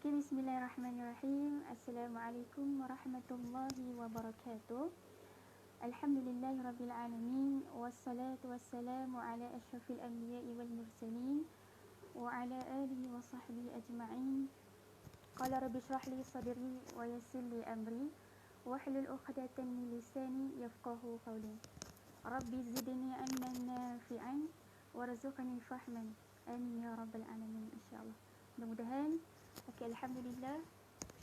Okey, bismillahirrahmanirrahim. Assalamualaikum warahmatullahi wabarakatuh. Alhamdulillahirabbil alamin wassalatu wassalamu ala asyrafil anbiya'i wal mursalin wa ala alihi wa sahbihi ajma'in. Qala rabbi shrah li sadri wa yassir li amri wahlul 'uqdatam min lisani yafqahu qawli. Rabbi zidni ilman nafi'an warzuqni fahman. Amin ya rabbal alamin insyaallah. Mudah-mudahan alhamdulillah,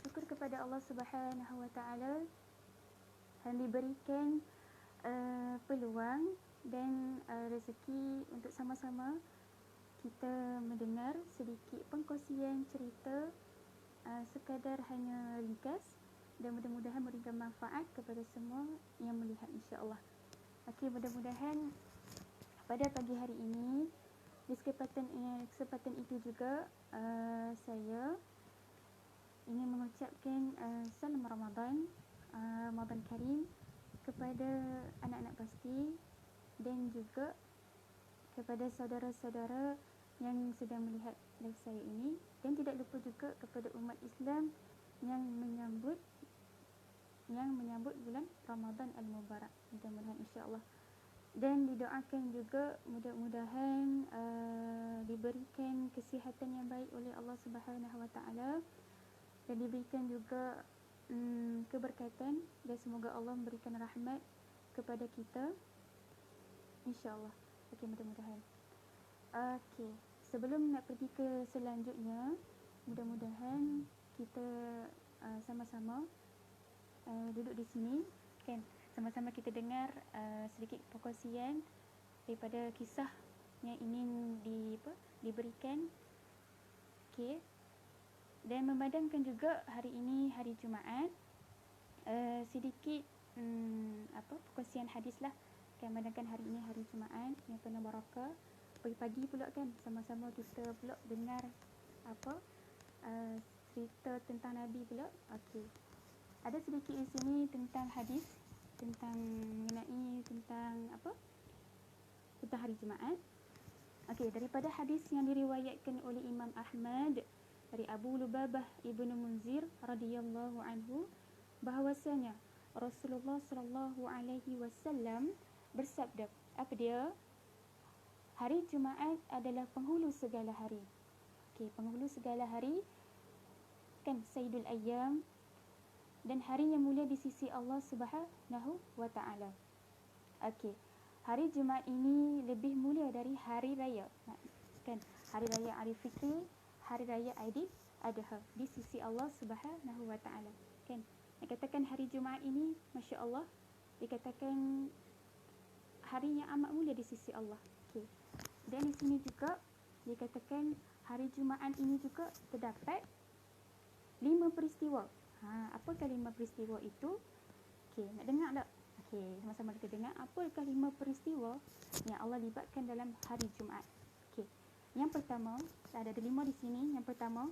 syukur kepada Allah Subhanahu wa taala yang diberikan peluang dan rezeki untuk sama-sama kita mendengar sedikit pengkongsian cerita, sekadar hanya ringkas, dan mudah-mudahan memberikan manfaat kepada semua yang melihat insya-Allah. Okey, mudah-mudahan pada pagi hari ini di kesempatan itu juga saya ingin mengucapkan salam Ramadan, Ramadan Karim kepada anak-anak pasti dan juga kepada saudara-saudara yang sedang melihat live saya ini, dan tidak lupa juga kepada umat Islam yang menyambut bulan Ramadan Al-Mubarak. Mudah-mudahan insya-Allah, dan didoakan juga mudah-mudahan diberikan kesihatan yang baik oleh Allah Subhanahu wa taala, dan diberikan juga keberkatan, dan semoga Allah memberikan rahmat kepada kita insya-Allah. Okey, mudah-mudahan. Okey, sebelum nak pergi ke selanjutnya, mudah-mudahan kita sama-sama duduk di sini, kan? Sama-sama kita dengar sedikit perkongsian daripada kisah yang ingin diberikan. Okey. Dan memandangkan juga hari ini hari Jumaat, sedikit perkongsian hadis lah. Kan, memandangkan hari ini hari Jumaat yang penuh barakah, pagi-pagi pula kan, sama-sama kita pula dengar cerita tentang Nabi pula. Okey. Ada sedikit di sini tentang hadis, tentang mengenai tentang hari Jumaat. Okey, daripada hadis yang diriwayatkan oleh Imam Ahmad dari Abu Lubabah Ibnu Munzir radhiyallahu anhu, bahawasanya Rasulullah sallallahu alaihi wasallam bersabda, apa dia? Hari Jumaat adalah penghulu segala hari. Okey, penghulu segala hari, kan, Sayyidul Ayyam, dan hari yang mulia di sisi Allah Subhanahu wa taala. Okey, hari Jumaat ini lebih mulia dari hari raya, kan? Hari raya Aidilfitri, hari raya Aidil Adha di sisi Allah Subhanahu wa taala, kan? Dikatakan hari Jumaat ini, masya-Allah, dikatakan hari yang amat mulia di sisi Allah. Okey. Dan di sini juga dikatakan hari Jumaat ini juga terdapat 5 peristiwa. Apakah 5 peristiwa itu? Okey, nak dengar tak? Okey, sama-sama kita dengar apakah 5 peristiwa yang Allah libatkan dalam hari Jumaat. Okey. Yang pertama, ada 5 di sini. Yang pertama,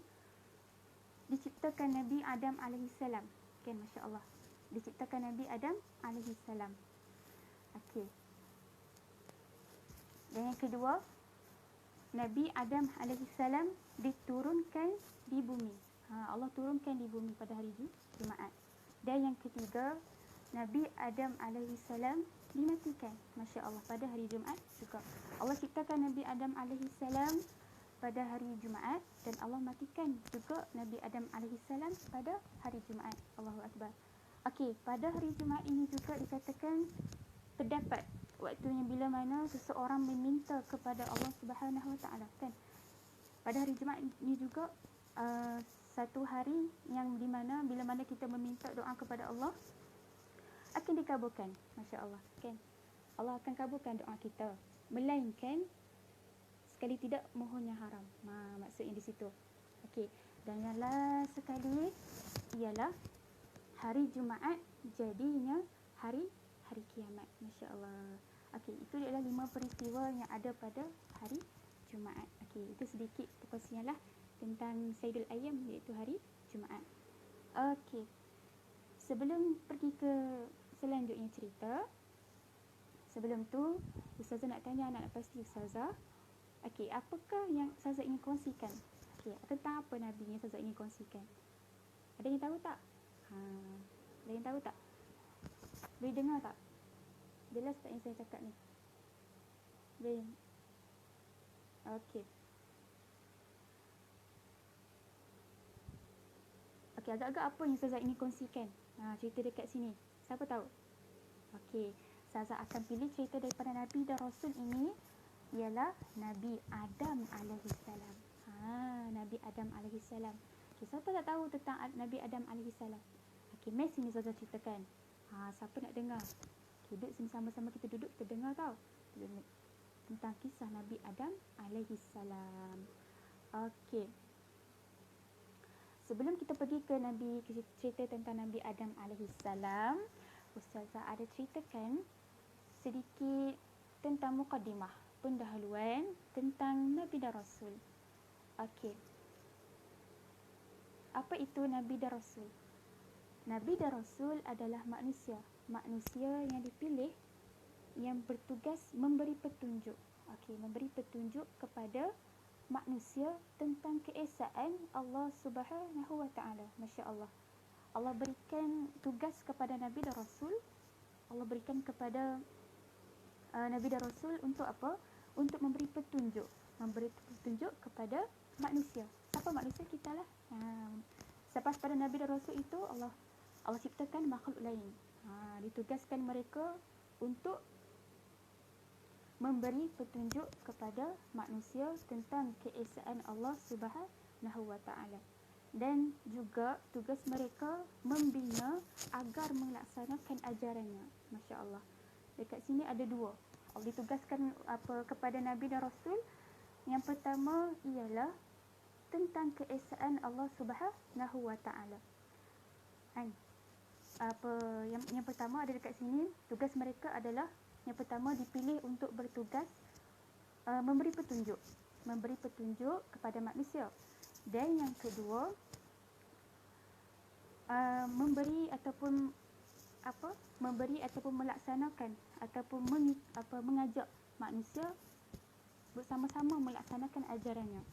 diciptakan Nabi Adam alaihi salam. Kan, masya-Allah. Diciptakan Nabi Adam alaihi salam. Okey. Dan yang kedua, Nabi Adam alaihi salam diturunkan di bumi. Allah turunkan di bumi pada hari Jumaat. Dan yang ketiga, Nabi Adam alaihi salam dimatikan, masya-Allah, pada hari Jumaat juga. Allah ciptakan Nabi Adam alaihi salam pada hari Jumaat, dan Allah matikan juga Nabi Adam alaihi salam pada hari Jumaat. Allahu akbar. Okey, pada hari Jumaat ini juga dikatakan terdapat waktunya bila mana seseorang meminta kepada Allah Subhanahu wa taala, kan? Pada hari Jumaat ini juga satu hari yang di mana bila mana kita meminta doa kepada Allah akan dikabulkan, masya-Allah, kan? Allah akan kabulkan doa kita, melainkan sekali tidak mohon yang haram. Maksudnya di situ. Okey. Dan yang last sekali ialah hari Jumaat jadinya hari kiamat, masya-Allah. Okey, itu adalah 5 peristiwa yang ada pada hari Jumaat. Okey, itu sedikit perkongsian lah tentang Sayyidul Ayyam, iaitu hari Jumaat. Okey. Sebelum pergi ke selanjutnya cerita, sebelum tu Ustazah nak tanya anak pasti Ustazah. Okey, apakah yang Ustazah ingin kongsikan? Okey, tentang apa Nabi yang Ustazah ingin kongsikan? Ada yang tahu tak? Ada yang tahu tak? Boleh dengar tak? Jelas tak yang saya cakap ni? Boleh? Okey. Okey, agak-agak apa yang Ustazah ingin kongsikan? Cerita dekat sini. Siapa tahu? Okey, Ustazah akan pilih cerita daripada Nabi dan Rasul ini ialah Nabi Adam alaihissalam. Nabi Adam alaihissalam. Okey, siapa tak tahu tentang Nabi Adam alaihissalam? Okey, mai sini Ustazah ceritakan. Siapa nak dengar? Duduk sini sama-sama, kita duduk, kita dengar tau. Tentang kisah Nabi Adam alaihissalam. Okey. Sebelum kita pergi ke cerita tentang Nabi Adam alaihissalam, Ustazah ada ceritakan sedikit tentang mukadimah, pendahuluan tentang Nabi dan Rasul. Okey. Apa itu Nabi dan Rasul? Nabi dan Rasul adalah manusia yang dipilih yang bertugas memberi petunjuk. Okey, memberi petunjuk kepada manusia tentang keesaan Allah Subhanahu wa taala. Masya-Allah. Allah berikan tugas kepada Nabi dan Rasul. Allah berikan kepada Nabi dan Rasul untuk apa? Untuk memberi petunjuk. Memberi petunjuk kepada manusia. Siapa manusia? Kita lah. Selepas pada Nabi dan Rasul itu Allah ciptakan makhluk lain. Ditugaskan mereka untuk memberi petunjuk kepada manusia tentang keesaan Allah Subhanahu wa taala. Dan juga tugas mereka membina agar melaksanakan ajarannya. Masya-Allah. Dekat sini ada dua. Allah ditugaskan kepada Nabi dan Rasul. Yang pertama ialah tentang keesaan Allah Subhanahu wa taala. Yang pertama ada dekat sini, tugas mereka adalah yang pertama dipilih untuk bertugas memberi petunjuk kepada manusia. Dan yang kedua memberi ataupun melaksanakan ataupun mengajak manusia bersama-sama melaksanakan ajarannya.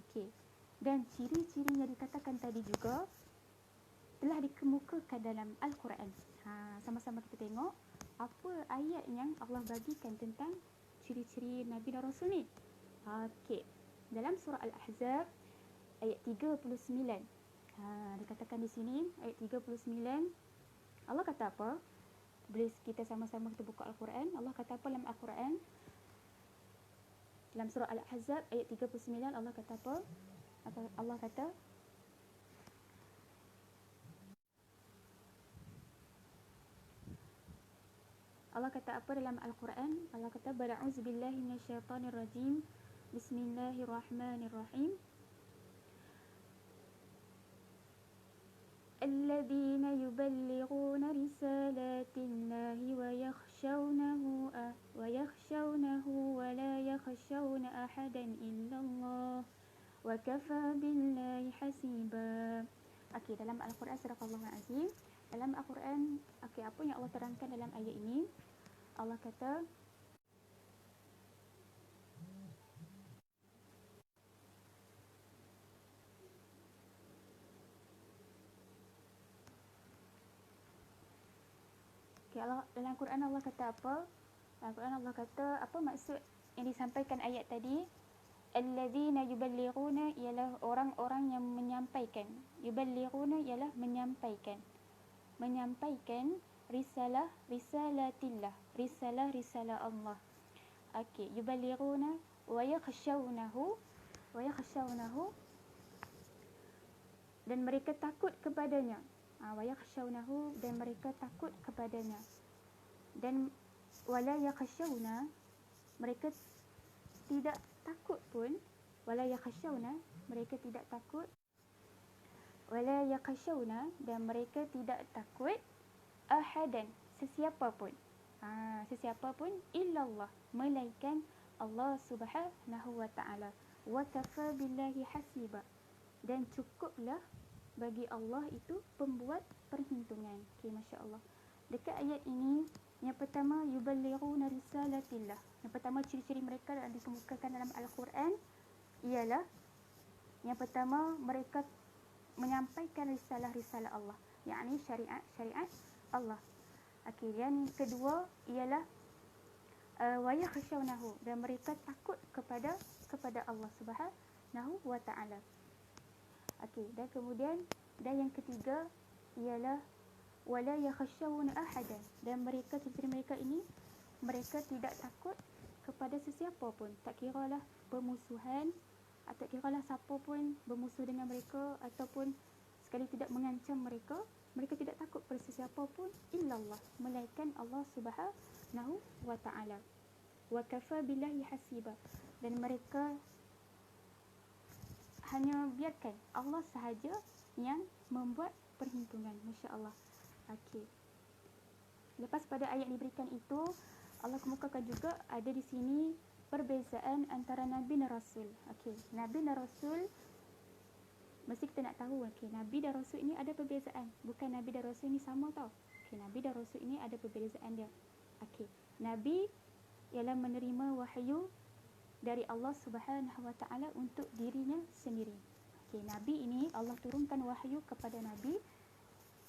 Okey. Dan ciri-ciri yang dikatakan tadi juga telah dikemukakan dalam Al-Quran. Sama-sama kita tengok apa ayat yang Allah bagikan tentang ciri-ciri Nabi dan Rasul ni. Okey. Dalam surah Al-Ahzab ayat 39. Dikatakan di sini ayat 39, Allah kata apa? Boleh kita sama-sama kita buka Al-Quran. Allah kata apa dalam Al-Quran? Dalam surah Al-Ahzab ayat 39 Allah kata apa? Allah kata apa dalam Al-Quran? Allah kata A'udzubillahi minasyaitonirrajim. Bismillahirrahmanirrahim. الذين يبلغون رسالات الله ويخشونه ولا يخشون أحدا إلا الله وكفى بالله حسيبا. Okey, dalam Al-Quran surah Al-Azim, dalam Al-Quran, apa yang Allah terangkan dalam ayat ini? Allah kata dalam Quran Allah kata apa? Dalam Quran Allah kata apa maksud yang disampaikan ayat tadi? Alladzina yuballighuna ialah orang-orang yang menyampaikan. Yuballighuna ialah menyampaikan risalatillah, risalah Allah. Okey, yuballighuna wa yakhshawnahu dan mereka takut kepadanya. Wa yakhshawnahu dan mereka takut kepadanya. Dan wala yakhshawna, mereka tidak takut pun. Wala yakhshawna, mereka tidak takut. Wala yakhshawna, dan mereka tidak takut ahadan, sesiapa pun. Sesiapa pun illallah, melainkan Allah Subhanahu wa taala. Wa kafa billahi hasiba, dan cukuplah bagi Allah itu pembuat perhitungan. Okey, masya-Allah. Dekat ayat ini yang pertama yuballighuna risalatillah. Yang pertama ciri-ciri mereka yang dikemukakan dalam Al-Quran ialah Yang pertama, mereka menyampaikan risalah-risalah Allah, yakni syariat-syariat Allah. Okey, yang kedua ialah wa yakhshawnahu, dan mereka takut kepada Allah Subhanahu wa taala. Okey, dan kemudian yang ketiga ialah wala yakhshawna ahadan, dan mereka ini mereka tidak takut kepada sesiapa pun, tak kiralah permusuhan atau tak kiralah siapa pun bermusuh dengan mereka ataupun sekali tidak mengancam mereka, mereka tidak takut pada sesiapa pun illallah, melainkan Allah Subhanahu wa taala. Wa kafa billahi hasiba, dan mereka hanya biarkan Allah sahaja yang membuat perhitungan. Masya-Allah. Okey. Lepas pada ayat diberikan itu, Allah kemukakan juga ada di sini perbezaan antara Nabi dan Rasul. Okey, Nabi dan Rasul mesti kita nak tahu. Okey, Nabi dan Rasul ini ada perbezaan. Bukan Nabi dan Rasul ini sama tau. Okey, Nabi dan Rasul ini ada perbezaan dia. Okey, Nabi ialah menerima wahyu dari Allah Subhanahu wa taala untuk dirinya sendiri. Okey, Nabi ini Allah turunkan wahyu kepada Nabi,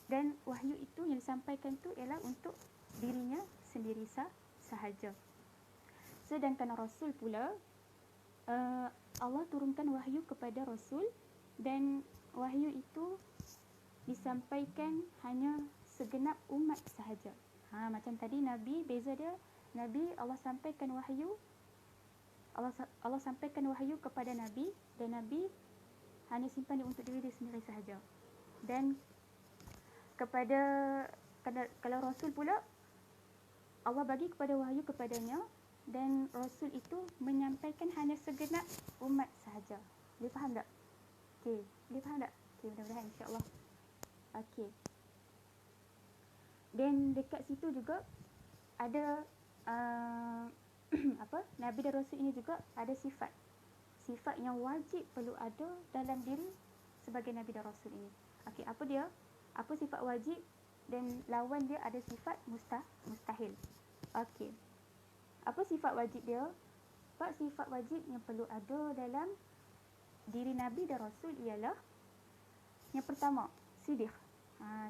dan wahyu itu yang disampaikan tu ialah untuk dirinya sendiri sahaja. Sedangkan Rasul pula Allah turunkan wahyu kepada Rasul, dan wahyu itu disampaikan hanya segenap umat sahaja. Macam tadi Nabi, beza dia, Nabi Allah sampaikan wahyu, Allah sampaikan wahyu kepada Nabi, dan Nabi hanya simpan dia untuk diri dia sendiri sahaja. Dan kalau Rasul pula Allah bagi kepada wahyu kepadanya, dan Rasul itu menyampaikan hanya segenap umat sahaja. Boleh faham tak? Okey, boleh faham tak? Okey, mudah-mudahan insya-Allah. Okey. Dan dekat situ juga ada Nabi dan Rasul ini juga ada sifat yang wajib perlu ada dalam diri sebagai Nabi dan Rasul ini. Okey, apa dia? Apa sifat wajib, dan lawan dia ada sifat mustahil. Okey. Apa sifat wajib dia? Sifat wajib yang perlu ada dalam diri Nabi dan Rasul ialah yang pertama, sidq.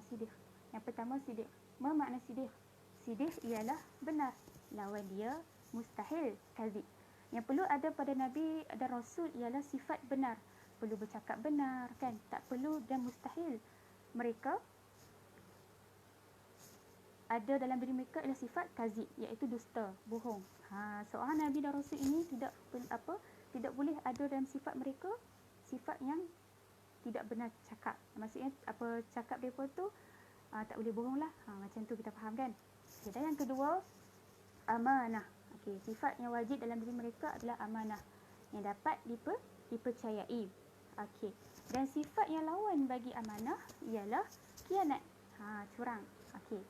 Sidq. Yang pertama sidq. Apa makna sidq? Sidq ialah benar. Lawan dia mustahil, kadzib. Yang perlu ada pada Nabi dan Rasul ialah sifat benar. Perlu bercakap benar, kan? Tak perlu dan mustahil mereka ada dalam diri mereka ialah sifat kadzib, iaitu dusta, bohong. Seorang Nabi dan Rasul ini tidak boleh ada dalam sifat mereka sifat yang tidak benar cakap. Maksudnya cakap mereka tu tak boleh bohong lah. Macam tu kita faham, kan? Okay, dan yang kedua, amanah. Okey, sifat yang wajib dalam diri mereka adalah amanah, yang dapat dipercayai. Okey. Dan sifat yang lawan bagi amanah ialah khianat. Curang. Okey.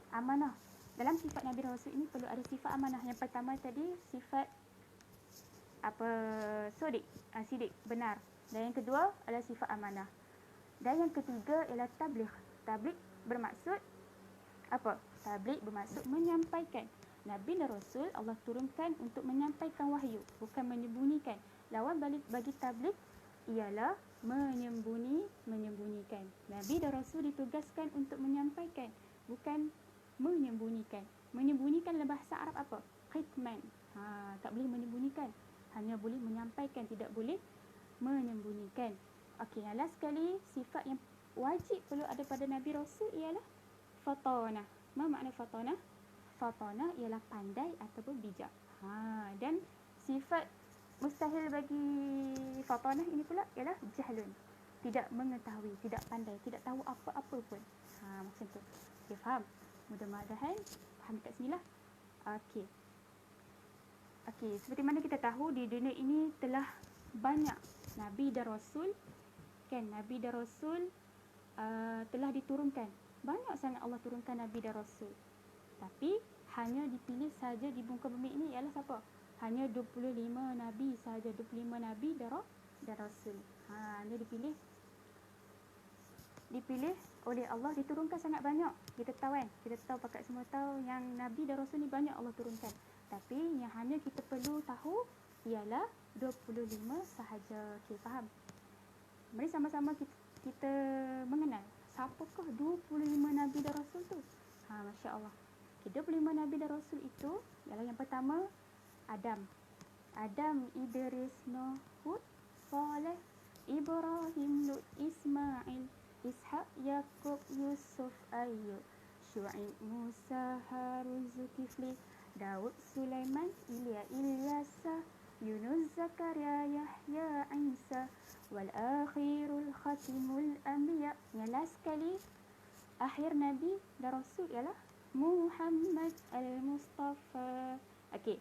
Amanah. Dalam sifat Nabi dan Rasul ini perlu ada sifat amanah. Yang pertama tadi sifat sidik, benar. Dan yang kedua adalah sifat amanah. Dan yang ketiga ialah tabligh. Tabligh bermaksud apa? Tabligh bermaksud menyampaikan. Nabi dan Rasul Allah turunkan untuk menyampaikan wahyu, bukan menyembunyikan. Lawan bagi tabligh ialah menyembunyikan. Nabi dan Rasul ditugaskan untuk menyampaikan, bukan menyembunyikan. Menyembunyikan dalam bahasa Arab apa? Kitman. Tak boleh menyembunyikan, hanya boleh menyampaikan, tidak boleh menyembunyikan. Okey, yang last sekali, sifat yang wajib perlu ada pada Nabi Rasul ialah fatanah. Apa makna fatanah? Fatanah ialah pandai ataupun bijak. Dan sifat mustahil bagi fatanah ini pula ialah jahlun. Tidak mengetahui, tidak pandai, tidak tahu apa-apa pun. Macam tu. Okey, faham? Mudah-mudahan faham dekat sini lah. Okey. Okey, seperti mana kita tahu di dunia ini telah banyak Nabi dan Rasul, kan? Nabi dan Rasul telah diturunkan. Banyak sangat Allah turunkan Nabi dan Rasul. Tapi hanya dipilih saja di muka bumi ini ialah siapa? Hanya 25 Nabi sahaja, 25 Nabi dan Rasul. Hanya dipilih oleh Allah, diturunkan sangat banyak. Kita tahu, kan? Kita tahu, pakat semua tahu yang Nabi dan Rasul ni banyak Allah turunkan. Tapi yang hanya kita perlu tahu ialah 25 sahaja. Okey, faham? Mari sama-sama kita mengenal siapakah 25 Nabi dan Rasul tu. Masya Allah. Okay, 25 Nabi dan Rasul itu ialah yang pertama Adam. Adam, Idris, Nuh, Hud, Saleh, Ibrahim, Lut, Ismail, Ishaq, Yaqub, Yusuf, Ayyub, Syuaib, Musa, Harun, Zulkifli, Daud, Sulaiman, Ilyasa, Yunus, Zakaria, Yahya, Isa, wal akhirul khatimul anbiya. Yang last sekali akhir Nabi dan Rasul ialah Muhammad al-Mustafa. Okey.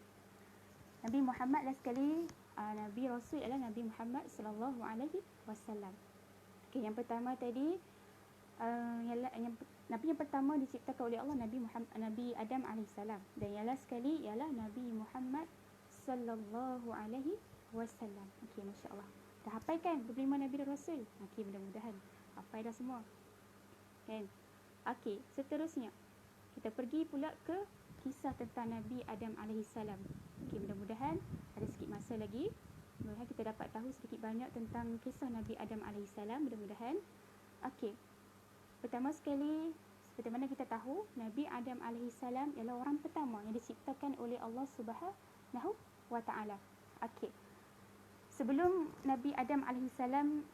Nabi Muhammad last sekali, Nabi Rasul ialah Nabi Muhammad sallallahu alaihi wasallam. Okey, yang pertama tadi Nabi yang pertama diciptakan oleh Allah Nabi Adam alaihissalam, dan yang last sekali ialah Nabi Muhammad sallallahu alaihi wasallam. Okey, masya-Allah. Dah hafal kan 25 Nabi dan Rasul? Okey, mudah-mudahan hafal dah semua. Kan? Okey, seterusnya kita pergi pula ke kisah tentang Nabi Adam alaihissalam. Okey, mudah-mudahan ada sikit masa lagi. Mudah-mudahan kita dapat tahu sedikit banyak tentang kisah Nabi Adam alaihissalam, mudah-mudahan. Okey. Pertama sekali, seperti mana kita tahu, Nabi Adam alaihissalam ialah orang pertama yang diciptakan oleh Allah Subhanahu wa taala. Okey. Sebelum Nabi Adam alaihissalam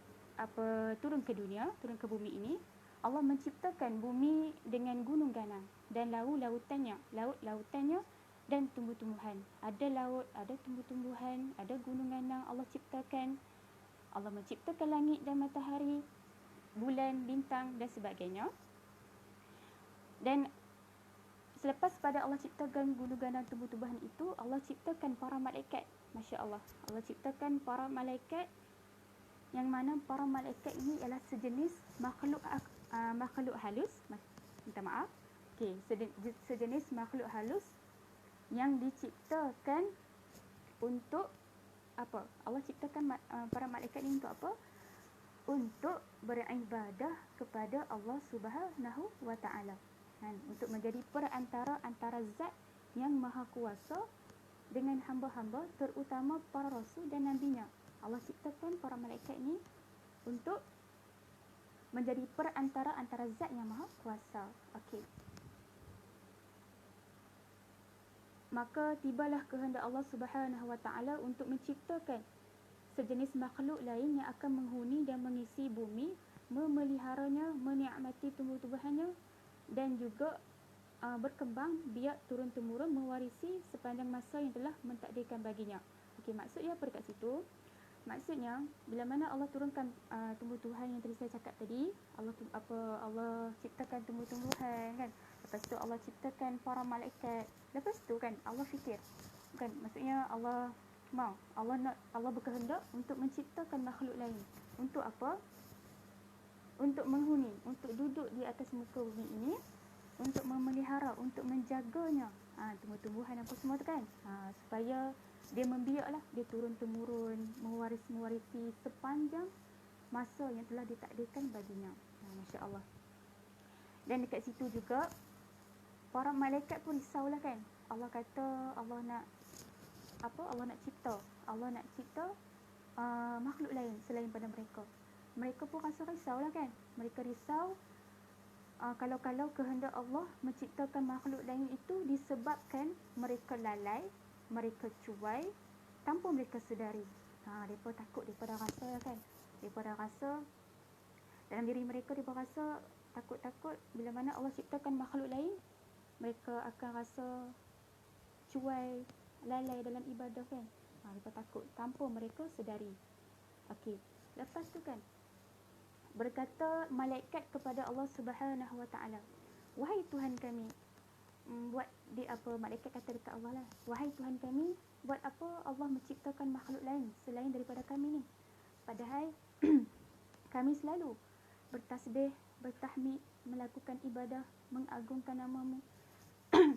turun ke dunia, turun ke bumi ini, Allah menciptakan bumi dengan gunung ganang dan laut-lautannya dan tumbuh-tumbuhan. Ada laut, ada tumbuh-tumbuhan, ada gunung ganang Allah ciptakan. Allah menciptakan langit dan matahari, bulan, bintang dan sebagainya. Dan selepas pada Allah ciptakan gunung ganang, tumbuh-tumbuhan itu, Allah ciptakan para malaikat. Masya Allah. Allah ciptakan para malaikat, yang mana para malaikat ini ialah sejenis makhluk halus. Minta maaf. Okey, sejenis makhluk halus yang diciptakan untuk apa? Allah ciptakan para malaikat ini untuk apa? Untuk beribadah kepada Allah Subhanahu wa taala. Untuk menjadi perantara antara zat yang maha kuasa dengan hamba-hamba, terutama para rasul dan nabinya. Allah ciptakan para malaikat ini untuk menjadi perantara antara zat yang maha kuasa. Okey. Maka tibalah kehendak Allah Subhanahu wa taala untuk menciptakan sejenis makhluk lain yang akan menghuni dan mengisi bumi, memeliharanya, menikmati tumbuh-tumbuhannya, dan juga berkembang biak turun-temurun, mewarisi sepanjang masa yang telah mentakdirkan baginya. Okey, maksudnya apa dekat situ? Maksudnya bila mana Allah turunkan tumbuh-tumbuhan yang tadi saya cakap tadi, Allah ciptakan tumbuh-tumbuhan kan. Lepas tu Allah ciptakan para malaikat. Lepas tu kan Allah fikir, kan, maksudnya Allah berkehendak untuk menciptakan makhluk lain. Untuk apa? Untuk menghuni, untuk duduk di atas muka bumi ini, untuk memelihara, untuk menjaganya, tumbuh-tumbuhan apa semua tu kan, supaya dia membiaklah, dia turun-temurun, mewarisi sepanjang masa yang telah ditakdirkan baginya. Masya Allah. Dan dekat situ juga para malaikat pun risaulah kan. Allah kata Allah nak cipta makhluk lain selain pada mereka. Mereka pun rasa risaulah kan. Mereka risau kalau kehendak Allah menciptakan makhluk lain itu disebabkan mereka lalai, mereka cubai tanpa mereka sedari. Mereka takut, mereka dah rasa kan. Mereka dah rasa dalam diri mereka, mereka rasa takut-takut bila mana Allah ciptakan makhluk lain, mereka akan rasa cuai, lalai dalam ibadah kan. Mereka takut tanpa mereka sedari. Okey, lepas tu kan berkata malaikat kepada Allah Subhanahu wa taala, wahai Tuhan kami, malaikat kata dekat Allah lah, wahai Tuhan kami, buat apa Allah menciptakan makhluk lain selain daripada kami ni? Padahal kami selalu bertasbih, bertahmid, melakukan ibadah, mengagungkan nama-Mu.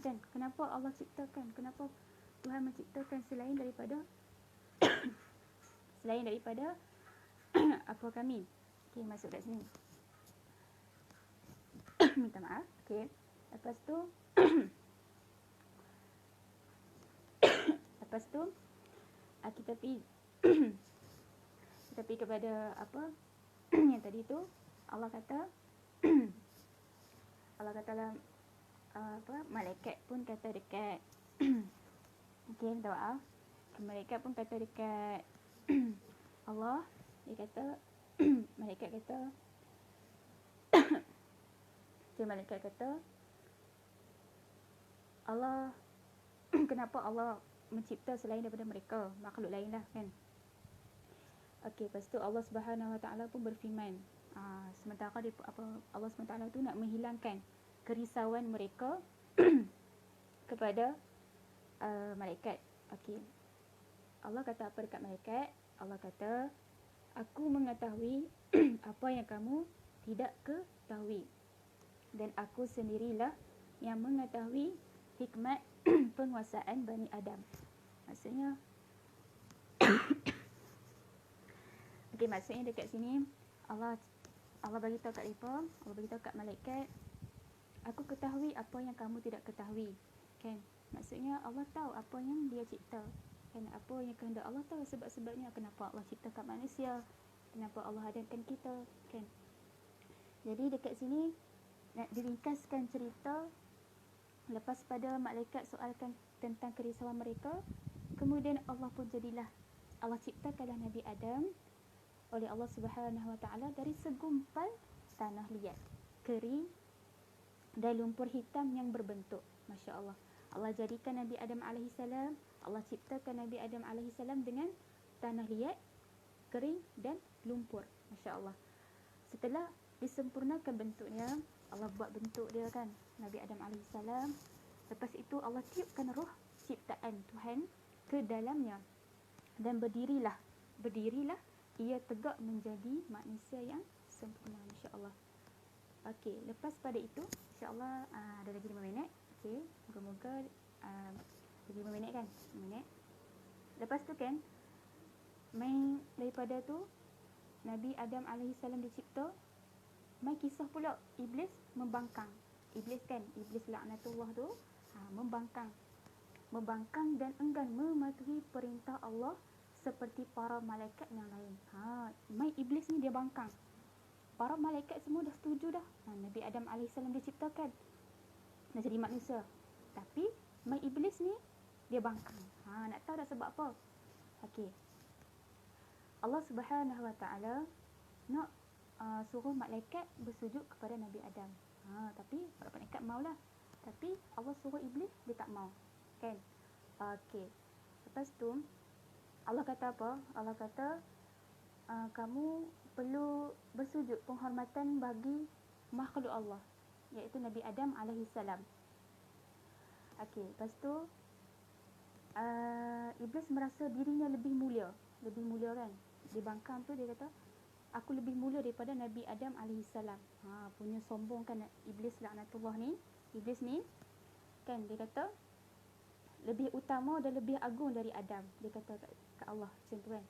Dan kenapa Allah ciptakan, kenapa Tuhan menciptakan selain daripada apa kami? Okey, masuk kat sini. Minta maaf. Okey. Lepas tu kita pergi Tetapi kepada apa yang tadi tu Allah kata Allah kata dalam malaikat pun kata dekat. Okey, minta maaf. Malaikat pun kata dekat Allah, dia kata malaikat kata malaikat kata Allah kenapa Allah mencipta selain daripada mereka, makhluk lain lah kan. Okey, lepas tu Allah Subhanahu Wa Taala pun berfirman, sementara dia, Allah SWT tu nak menghilangkan kerisauan mereka kepada malaikat. Okey, Allah kata apa dekat malaikat? Allah kata, aku mengetahui apa yang kamu tidak ketahui, dan aku sendirilah yang mengetahui hikmat penguasaan Bani Adam. Maksudnya okey, maksudnya dekat sini Allah bagi tahu kat mereka, Allah bagi tahu kat malaikat, aku ketahui apa yang kamu tidak ketahui. Kan? Maksudnya Allah tahu apa yang dia cipta. Kan? Apa yang kehendak Allah tahu, sebab-sebabnya kenapa Allah ciptakan manusia, kenapa Allah hadirkan kita, kan? Jadi dekat sini nak diringkaskan cerita. Lepas pada malaikat soalkan tentang kerisauan mereka, kemudian Allah pun jadilah, Allah ciptakanlah Nabi Adam oleh Allah Subhanahu Wa Taala dari segumpal tanah liat, kering dan lumpur hitam yang berbentuk. Masya Allah. Allah jadikan Nabi Adam alaihissalam, Allah ciptakan Nabi Adam alaihissalam dengan tanah liat, kering dan lumpur. Masya Allah. Setelah disempurnakan bentuknya, Allah buat bentuk dia kan, Nabi Adam alaihissalam. Lepas itu Allah tiupkan roh ciptaan Tuhan ke dalamnya, dan berdirilah ia tegak menjadi manusia yang sempurna. Masya Allah. Okey, lepas pada itu insya-Allah ada lagi 5 minit. Okey, moga-moga lagi 5 minit kan? 5 minit. Lepas tu kan, main daripada tu Nabi Adam alaihissalam dicipta, mai kisah pula Iblis membangkang. Iblis kan, Iblis laknatullah tu membangkang dan enggan mematuhi perintah Allah seperti para malaikat yang lain. Mai Iblis ni dia bangkang. Para malaikat semua dah setuju dah. Nabi Adam alaihissalam diciptakan, dah jadi manusia. Tapi mai Iblis ni dia bangkang. Nak tahu dah sebab apa? Okey. Allah Subhanahu Wa Taala nak suruh malaikat bersujud kepada Nabi Adam. Tapi para malaikat maulah. Tapi Allah suruh Iblis, dia tak mau. Kan? Okey. Lepas tu Allah kata apa? Allah kata kamu perlu bersujud penghormatan bagi makhluk Allah, iaitu Nabi Adam alaihissalam. Okey, lepas tu Iblis merasa dirinya lebih mulia kan. Di bangkang tu dia kata, aku lebih mulia daripada Nabi Adam alaihissalam. Punya sombong kan Iblis laknatullah ni. Iblis ni kan, dia kata lebih utama dan lebih agung dari Adam. Dia kata kat Allah macam tu kan.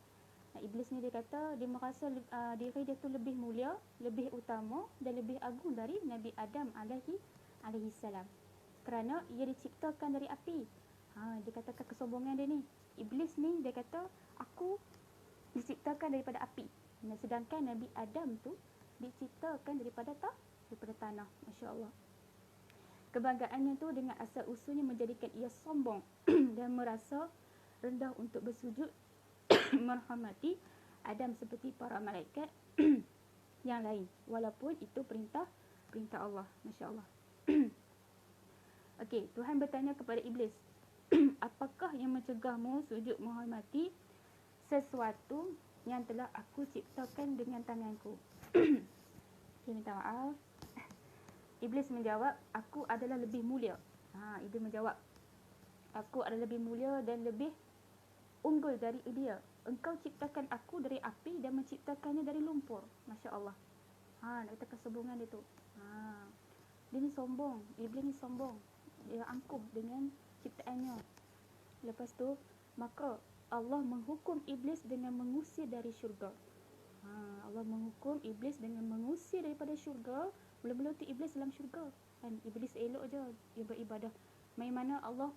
Iblis ni dia kata dia merasa diri dia tu lebih mulia, lebih utama dan lebih agung dari Nabi Adam alaihissalam, kerana ia diciptakan dari api. Dia katakan kesombongan dia ni. Iblis ni dia kata aku diciptakan daripada api, sedangkan Nabi Adam tu diciptakan daripada tanah. Masya Allah. Kebanggaannya tu dengan asal usulnya menjadikan ia sombong dan merasa rendah untuk bersujud menghormati Adam seperti para malaikat yang lain, walaupun itu perintah Allah. Masya Allah. Okey, Tuhan bertanya kepada Iblis, apakah yang mencegahmu sujud menghormati sesuatu yang telah aku ciptakan dengan tanganku? Okay, minta maaf. Iblis menjawab, aku adalah lebih mulia. Iblis menjawab, aku adalah lebih mulia dan lebih unggul dari dia. Engkau ciptakan aku dari api dan menciptakannya dari lumpur. Masya Allah. Nak kata kesombongan dia tu. Dia ni sombong. Iblis ni sombong. Dia angkuh dengan ciptaannya. Lepas tu, maka Allah menghukum Iblis dengan mengusir dari syurga. Allah menghukum Iblis dengan mengusir daripada syurga. Mula-mula tu Iblis dalam syurga kan, Iblis elok je dia beribadah. Mai mana Allah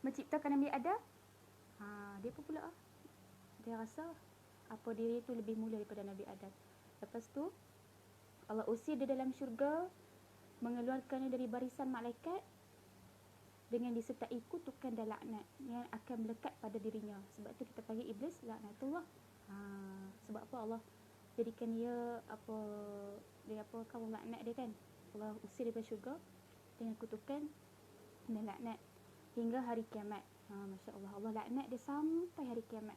menciptakan Nabi Adam, dia pun pula Dia rasa apa diri tu lebih mulia daripada Nabi Adam. Lepas tu Allah usir dia dalam syurga, mengeluarkannya dari barisan malaikat dengan disertai kutukan dan laknat yang akan melekat pada dirinya. Sebab tu kita panggil iblis laknatullah. Sebab apa Allah jadikan dia kaum laknat dia kan. Allah usir daripada syurga dengan kutukan dan laknat hingga hari kiamat. Masya Allah, Allah laknat dia sampai hari kiamat.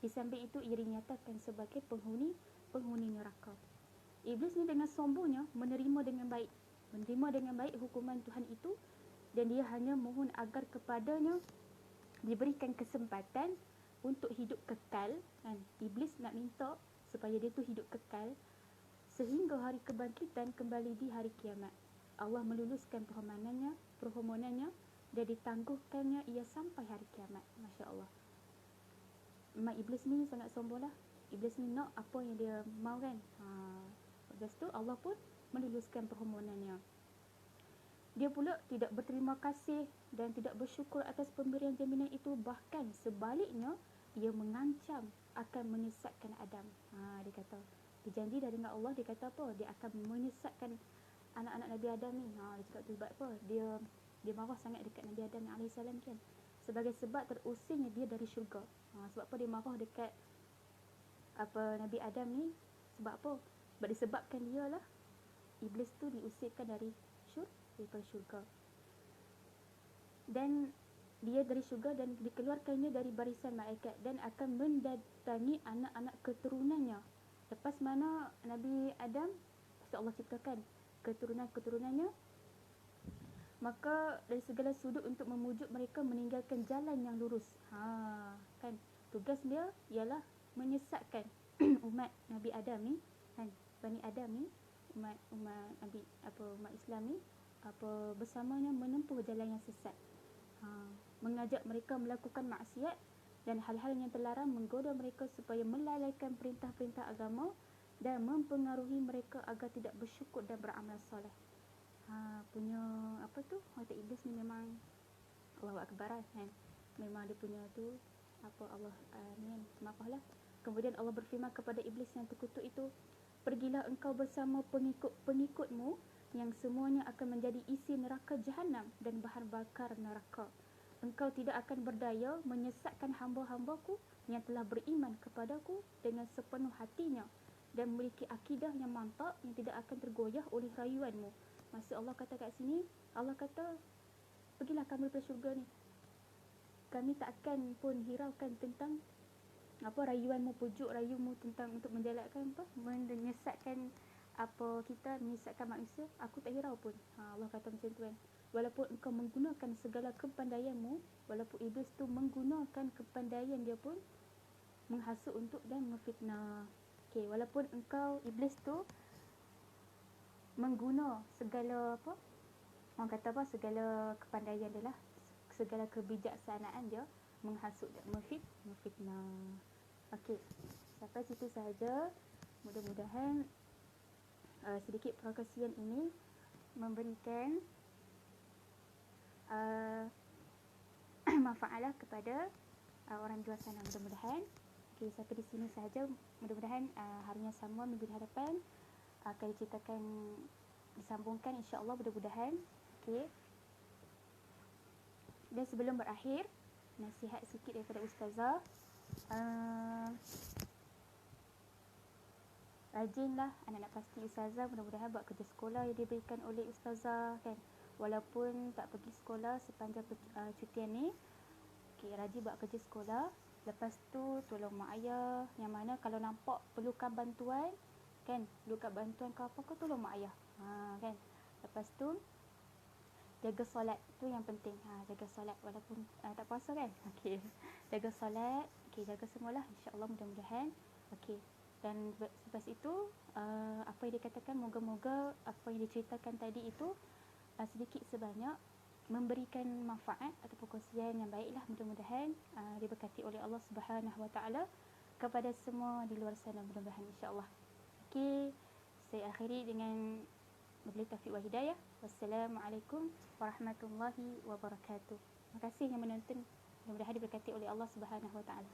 Di samping itu ia dinyatakan sebagai penghuni neraka. Iblis ni dengan sombongnya menerima dengan baik hukuman Tuhan itu, dan dia hanya mohon agar kepadanya diberikan kesempatan untuk hidup kekal kan. Iblis nak minta supaya dia tu hidup kekal sehingga hari kebangkitan kembali di hari kiamat. Allah meluluskan permohonannya dan ditangguhkannya ia sampai hari kiamat. Masya Allah. Mak iblis ni sangat sombong lah. Iblis ni nak apa yang dia mau kan. Lepas tu Allah pun meluluskan permohonannya. Dia pula tidak berterima kasih dan tidak bersyukur atas pemberian jaminan itu. Bahkan sebaliknya, ia mengancam akan menyesatkan Adam. Dia kata, dia janji dah dengan Allah, dia kata apa? Dia akan menyesatkan anak-anak Nabi Adam ni. Dia cakap tu sebab apa? Dia marah sangat dekat Nabi Adam AS kan. Sebagai sebab terusirnya dia dari syurga. Sebab apa dia marah dekat Nabi Adam ni? Sebab apa? Sebab disebabkan dia lah iblis tu diusirkan daripada syurga. Dan dia dari syurga dan dikeluarkannya dari barisan malaikat dan akan mendatangi anak-anak keturunannya. Lepas mana Nabi Adam, Allah ciptakan keturunan-keturunannya, maka dari segala sudut untuk memujuk mereka meninggalkan jalan yang lurus. Kan tugas dia ialah menyesatkan umat Nabi Adam ni kan, Bani Adam ni, umat Nabi umat Islam ni bersamanya menempuh jalan yang sesat. Mengajak mereka melakukan maksiat dan hal-hal yang terlarang, menggoda mereka supaya melalaikan perintah-perintah agama dan mempengaruhi mereka agar tidak bersyukur dan beramal soleh. Punya watak iblis ni memang Allahu Akbar kan. Memang dia punya tu Allah maaflah. Kemudian Allah berfirman kepada iblis yang terkutuk itu, pergilah engkau bersama pengikut-pengikutmu yang semuanya akan menjadi isi neraka jahanam dan bahan bakar neraka. Engkau tidak akan berdaya menyesatkan hamba-hambaku yang telah beriman kepadaku dengan sepenuh hatinya dan memiliki akidah yang mantap yang tidak akan tergoyah oleh rayuanmu. Maksud Allah kata kat sini, Allah kata, pergilah kamu ke syurga ni. Kami tak akan pun hiraukan tentang rayuanmu, pujuk rayumu tentang untuk menjalankan menyesatkan menyesatkan manusia. Aku tak hirau pun. Allah kata macam tu kan. Walaupun engkau menggunakan segala kepandaianmu, walaupun iblis tu menggunakan kepandaian dia pun menghasut untuk dan memfitnah. Walaupun engkau iblis tu mengguna segala segala kepandaian dia lah, segala kebijaksanaan dia menghasut dan memfitnah. Sampai situ sahaja. Mudah-mudahan sedikit perkongsian ini memberikan manfaatlah kepada orang di luar sana. Mudah-mudahan. Sampai di sini sahaja. Mudah-mudahan harinya sama minggu hadapan akan diceritakan, disambungkan insya-Allah, mudah-mudahan. Dan sebelum berakhir, nasihat sikit daripada Ustazah. Rajinlah anak-anak pasti Ustazah, mudah-mudahan buat kerja sekolah yang diberikan oleh Ustazah kan. Walaupun tak pergi sekolah sepanjang cutian ni, rajin buat kerja sekolah. Lepas tu tolong mak ayah yang mana kalau nampak perlukan bantuan kan, perlukan bantuan ke apa ke, tolong mak ayah kan. Lepas tu jaga solat, tu yang penting. Jaga solat walaupun tak puasa kan. Jaga solat, jaga semualah insya-Allah, mudah-mudahan. Dan selepas itu apa yang dikatakan, moga-moga apa yang diceritakan tadi itu sedikit sebanyak memberikan manfaat atau perkongsian yang baiklah, mudah-mudahan diberkati oleh Allah Subhanahu Wa Taala kepada semua di luar sana, mudah-mudahan insya-Allah. Saya akhiri dengan wabillahi taufiq wal hidayah. Wassalamualaikum warahmatullahi wabarakatuh. Terima kasih yang menonton, mudah-mudahan diberkati oleh Allah Subhanahu Wa Taala.